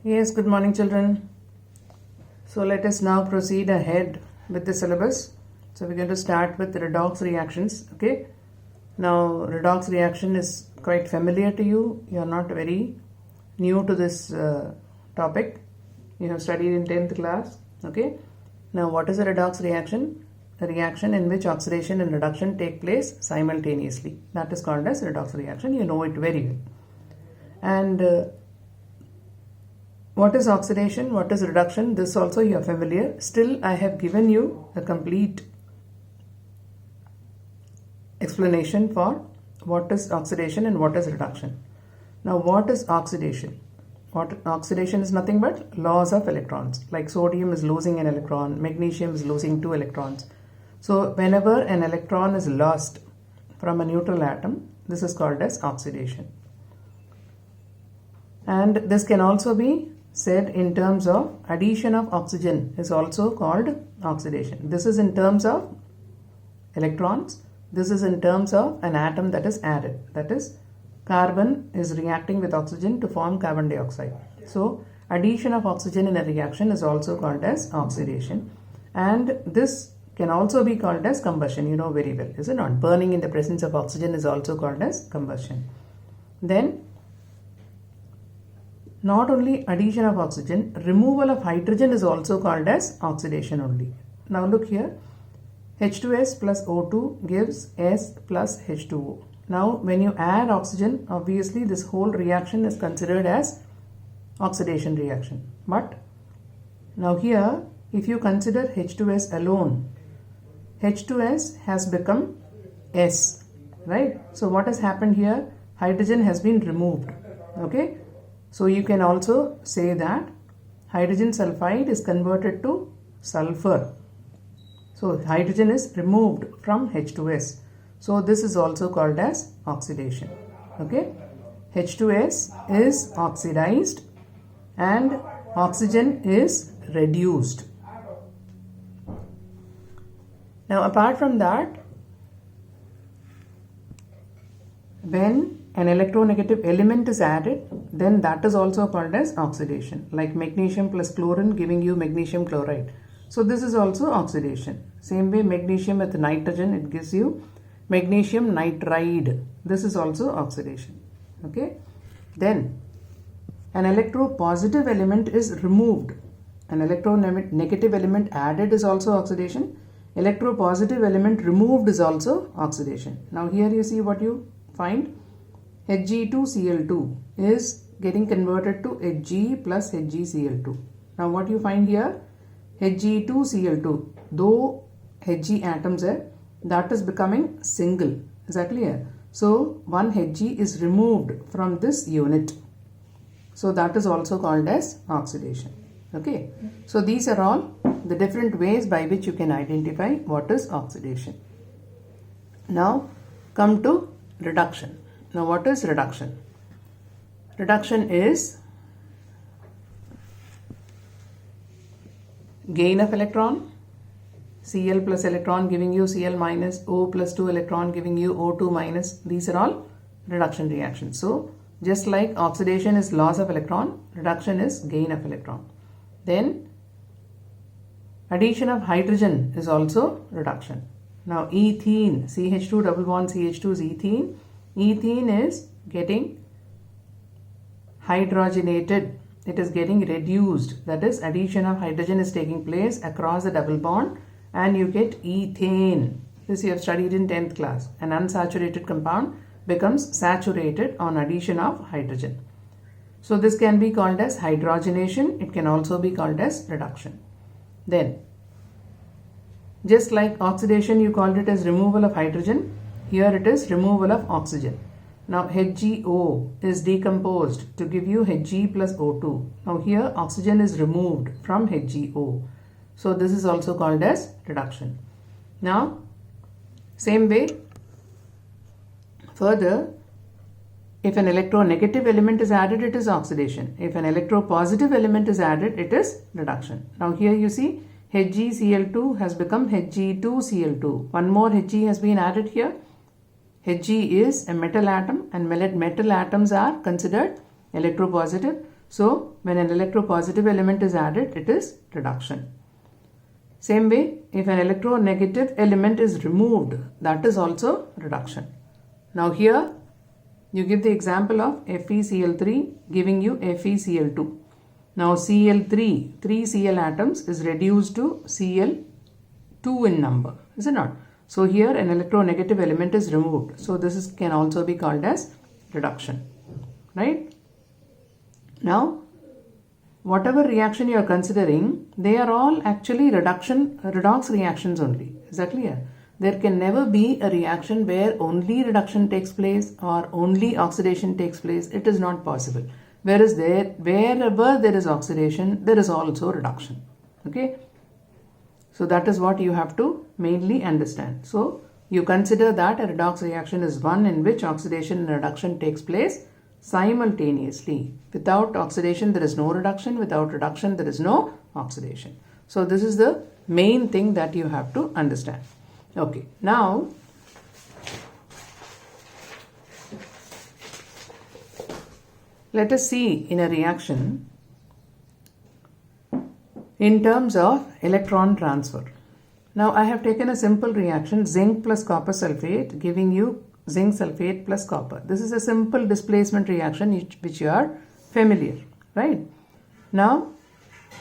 Yes, good morning, children. So let us now proceed ahead with the syllabus. So we're going to start with redox reactions. Okay. Now, redox reaction is quite familiar to you. You are not very new to this topic. You have studied in 10th class. Okay. Now, what is a redox reaction? A reaction in which oxidation and reduction take place simultaneously. That is called as redox reaction. You know it very well. And what is oxidation? What is reduction? This also you are familiar. Still, I have given you a complete explanation for what is oxidation and what is reduction. Now, what is oxidation? Oxidation is nothing but loss of electrons. Like sodium is losing an electron, magnesium is losing 2 electrons. So, whenever an electron is lost from a neutral atom, this is called as oxidation. And this can also be said in terms of addition of oxygen is also called oxidation. This is in terms of electrons. This is in terms of an atom that is added. That is, carbon is reacting with oxygen to form carbon dioxide. So, addition of oxygen in a reaction is also called as oxidation. And this can also be called as combustion. You know very well, is it not? Burning in the presence of oxygen is also called as combustion. Then, not only addition of oxygen, removal of hydrogen is also called as oxidation only. Now look here, H2S plus O2 gives S plus H2O. Now when you add oxygen, obviously this whole reaction is considered as oxidation reaction. But now here, if you consider H2S alone, H2S has become S, right? So what has happened here? Hydrogen has been removed, okay? So you can also say that hydrogen sulfide is converted to sulfur. So hydrogen is removed from H2S. So this is also called as oxidation. Okay. H2S is oxidized and oxygen is reduced. Now apart from that, when an electronegative element is added, then that is also called as oxidation, like magnesium plus chlorine giving you magnesium chloride. So this is also oxidation. Same way, magnesium with nitrogen, it gives you magnesium nitride. This is also oxidation. Okay. Then an electropositive element is removed. An electronegative element added is also oxidation. Electropositive element removed is also oxidation. Now here you see what you find. Hg2Cl2 is getting converted to Hg plus HgCl2. Now what you find here, Hg2Cl2, though Hg atoms are, that is becoming single. Is that clear? So one Hg is removed from this unit. So that is also called as oxidation. Okay. So these are all the different ways by which you can identify what is oxidation. Now come to reduction. Now what is reduction? Reduction is gain of electron, Cl plus electron giving you Cl minus, O plus 2 electron giving you O2 minus. These are all reduction reactions. So just like oxidation is loss of electron, reduction is gain of electron. Then addition of hydrogen is also reduction. Now ethene, CH2 double bond CH2 is ethene. Ethene is getting hydrogenated. It is getting reduced. That is, addition of hydrogen is taking place across the double bond and you get ethane. This you have studied in 10th class. An unsaturated compound becomes saturated on addition of hydrogen. So this can be called as hydrogenation. It can also be called as reduction. Then, just like oxidation, you called it as removal of hydrogen. Here it is removal of oxygen. Now HgO is decomposed to give you Hg plus O2. Now here oxygen is removed from HgO. So this is also called as reduction. Now same way, further, if an electronegative element is added, it is oxidation. If an electropositive element is added, it is reduction. Now here you see HgCl2 has become Hg2Cl2. One more Hg has been added here. Hg is a metal atom and metal atoms are considered electropositive. So when an electropositive element is added, it is reduction. Same way, if an electronegative element is removed, that is also reduction. Now here, you give the example of FeCl3 giving you FeCl2. Now Cl3, 3 Cl atoms is reduced to Cl2 in number, is it not? So here an electronegative element is removed. So this can also be called as reduction, right? Now, whatever reaction you are considering, they are all actually redox reactions only. Is that clear? There can never be a reaction where only reduction takes place or only oxidation takes place. It is not possible. Whereas wherever there is oxidation, there is also reduction. Okay? So that is what you have to mainly understand. So you consider that a redox reaction is one in which oxidation and reduction takes place simultaneously. Without oxidation, there is no reduction. Without reduction, there is no oxidation. So this is the main thing that you have to understand. Okay, now let us see in a reaction in terms of electron transfer. Now I have taken a simple reaction, zinc plus copper sulfate giving you zinc sulfate plus copper. This is a simple displacement reaction which you are familiar, right? Now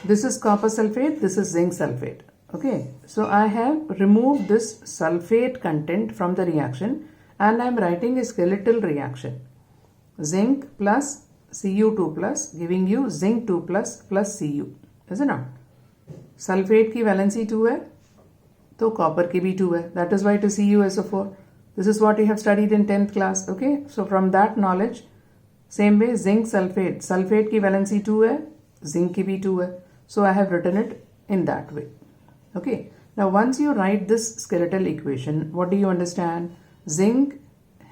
this is copper sulfate, this is zinc sulfate. Okay, so I have removed this sulfate content from the reaction and I am writing a skeletal reaction. Zinc plus Cu2 plus giving you zinc 2 plus plus Cu. Is it not? Sulfate की valency 2 है तो copper की भी 2 है. That is why it is CuSO4. This is what you have studied in 10th class. Okay, so from that knowledge, same way zinc sulfate. Sulfate की valency 2 है, zinc की भी 2 है. So I have written it in that way. Okay, now once you write this skeletal equation, what do you understand? Zinc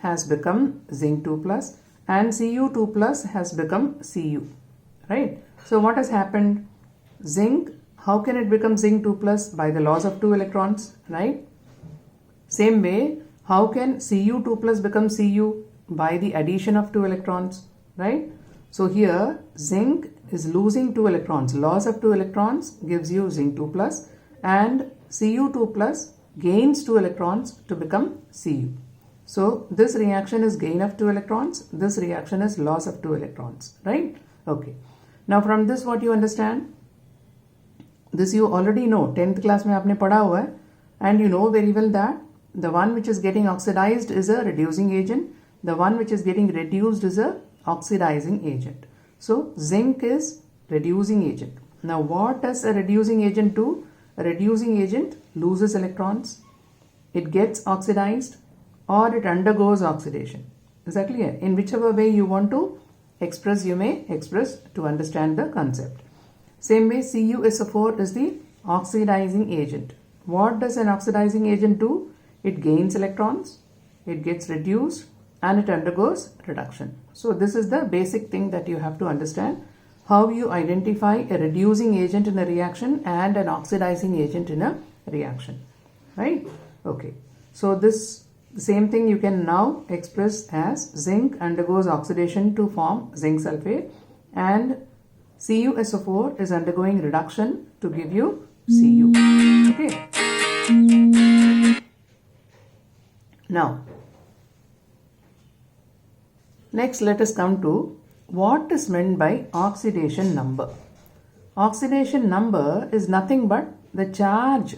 has become zinc 2 plus and Cu2 plus has become Cu, right? So what has happened? Zinc, how can it become zinc 2 plus? By the loss of 2 electrons, right? Same way, how can Cu2 plus become Cu? By the addition of 2 electrons, right? So here zinc is losing 2 electrons. Loss of 2 electrons gives you zinc 2 plus and Cu2 plus gains 2 electrons to become Cu. So this reaction is gain of 2 electrons. This reaction is loss of 2 electrons, right? Okay. Now from this what you understand? This you already know. 10th class में आपने पढ़ा हुआ है and you know very well that the one which is getting oxidized is a reducing agent. The one which is getting reduced is a oxidizing agent. So zinc is reducing agent. Now what does a reducing agent do? A reducing agent loses electrons. It gets oxidized or it undergoes oxidation. Is that clear? In whichever way you want to express, you may express to understand the concept. Same way CuSO4 is the oxidizing agent. What does an oxidizing agent do? It gains electrons, it gets reduced and it undergoes reduction. So this is the basic thing that you have to understand. How you identify a reducing agent in a reaction and an oxidizing agent in a reaction, right? Okay, so this same thing you can now express as zinc undergoes oxidation to form zinc sulfate and CuSO4 is undergoing reduction to give you Cu. Okay. Now, next let us come to what is meant by oxidation number. Oxidation number is nothing but the charge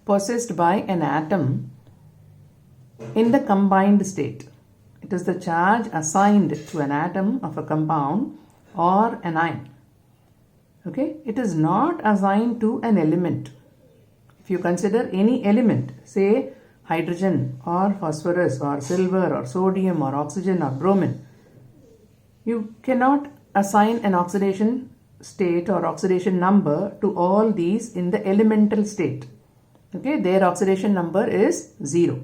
possessed by an atom in the combined state. It is the charge assigned to an atom of a compound or an ion. Okay, it is not assigned to an element. If you consider any element, say hydrogen or phosphorus or silver or sodium or oxygen or bromine, you cannot assign an oxidation state or oxidation number to all these in the elemental state. Okay, their oxidation number is 0.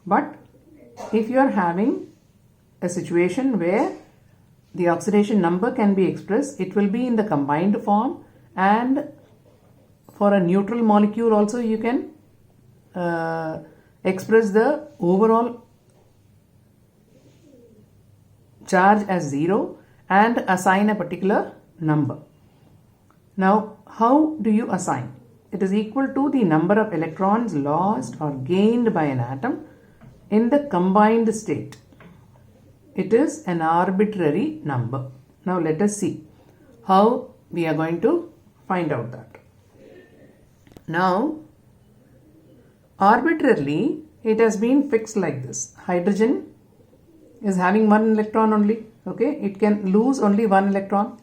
But if you are having a situation where the oxidation number can be expressed, it will be in the combined form, and for a neutral molecule also you can express the overall charge as 0, and assign a particular number. Now, how do you assign? It is equal to the number of electrons lost or gained by an atom in the combined state. It is an arbitrary number. Now, let us see how we are going to find out that. Now, arbitrarily, it has been fixed like this. Hydrogen is having one electron only. Okay, it can lose only one electron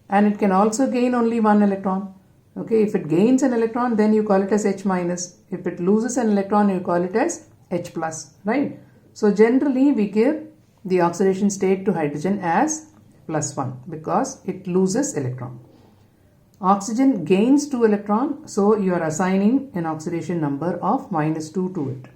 and it can also gain only one electron. Okay, if it gains an electron, then you call it as H minus. If it loses an electron, you call it as H plus, right? So generally, we give the oxidation state to hydrogen as +1 because it loses electron. Oxygen gains 2 electron, so you are assigning an oxidation number of -2 to it.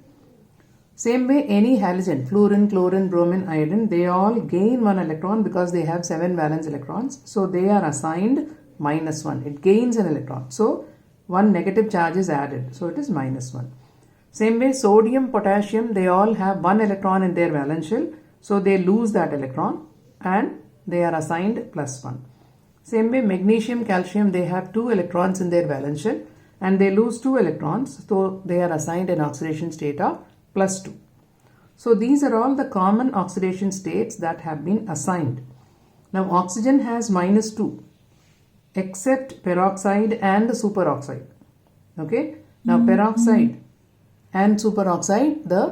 Same way, any halogen, fluorine, chlorine, bromine, iodine, they all gain 1 electron because they have 7 valence electrons. So they are assigned -1. It gains an electron. So one negative charge is added. So it is -1. Same way, sodium, potassium, they all have 1 electron in their valence shell. So they lose that electron and they are assigned +1. Same way, magnesium, calcium, they have 2 electrons in their valence shell and they lose 2 electrons. So they are assigned an oxidation state of +2. So these are all the common oxidation states that have been assigned. Now oxygen has -2 except peroxide and superoxide. Okay. Now peroxide and superoxide, the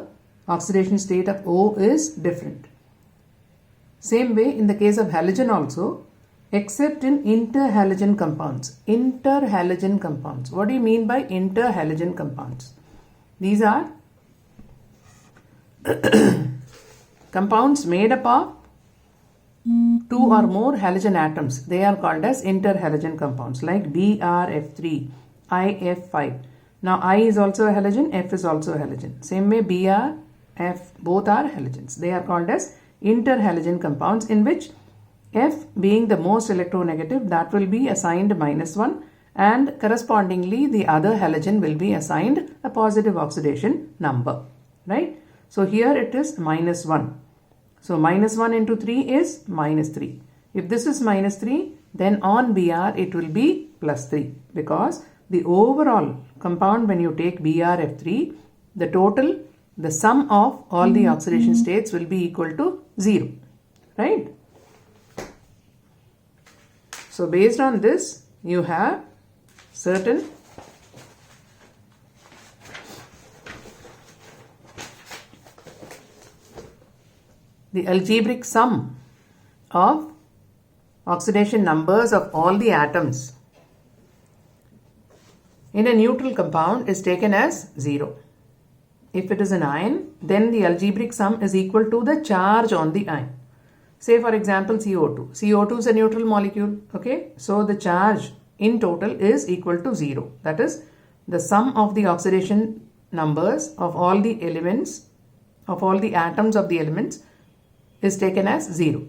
oxidation state of O is different. Same way in the case of halogen also, except in interhalogen compounds. Interhalogen compounds. What do you mean by interhalogen compounds? These are compounds made up of 2 or more halogen atoms. They are called as interhalogen compounds like BrF3, IF5. Now I is also a halogen, F is also a halogen. Same way Br, F, both are halogens. They are called as interhalogen compounds in which F being the most electronegative, that will be assigned -1 and correspondingly the other halogen will be assigned a positive oxidation number, right? So here it is -1. So -1 into 3 is -3. If this is -3, then on Br it will be +3 because the overall compound, when you take BrF3, the total, the sum of all the oxidation states will be equal to 0, right? So based on this, you have certain the algebraic sum of oxidation numbers of all the atoms in a neutral compound is taken as 0. If it is an ion, then the algebraic sum is equal to the charge on the ion. Say for example CO2. CO2 is a neutral molecule. Okay, so the charge in total is equal to 0. That is, the sum of the oxidation numbers of all the elements, of all the atoms of the elements, is taken as 0.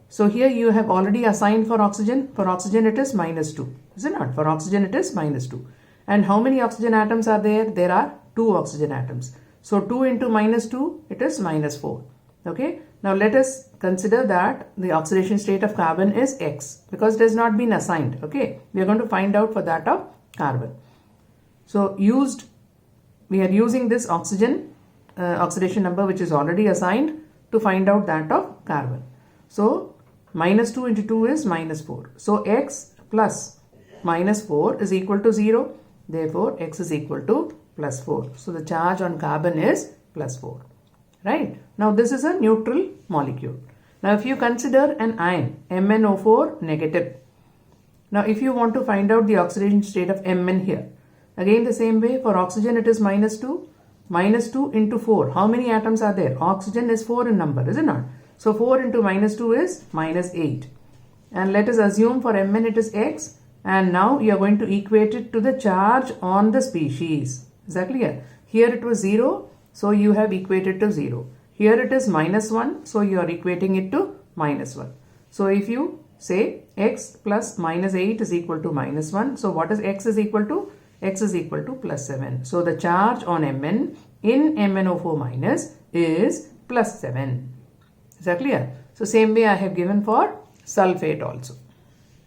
So here you have already assigned for oxygen. For oxygen it is -2. Is it not? For oxygen it is -2. And how many oxygen atoms are there? There are 2 oxygen atoms. So 2 into -2, it is -4. Okay. Now let us consider that the oxidation state of carbon is X because it has not been assigned. Okay. We are going to find out for that of carbon. So we are using this oxidation number which is already assigned to find out that of carbon. So -2 into 2 is -4. So X plus -4 is equal to 0. Therefore, X is equal to +4. So the charge on carbon is +4. Right? Now this is a neutral molecule. Now if you consider an ion, MnO4 negative. Now if you want to find out the oxidation state of Mn here, again the same way, for oxygen it is -2. -2 into 4. How many atoms are there? Oxygen is 4 in number, is it not? So 4 into -2 is -8. And let us assume for Mn it is X. And now you are going to equate it to the charge on the species. Is that clear? Here it was 0. So you have equated to 0. Here it is -1. So you are equating it to -1. So if you say X plus -8 is equal to -1. So what is X is equal to? X is equal to +7. So the charge on Mn in MnO4 minus is +7. Is that clear? So same way I have given for sulfate also.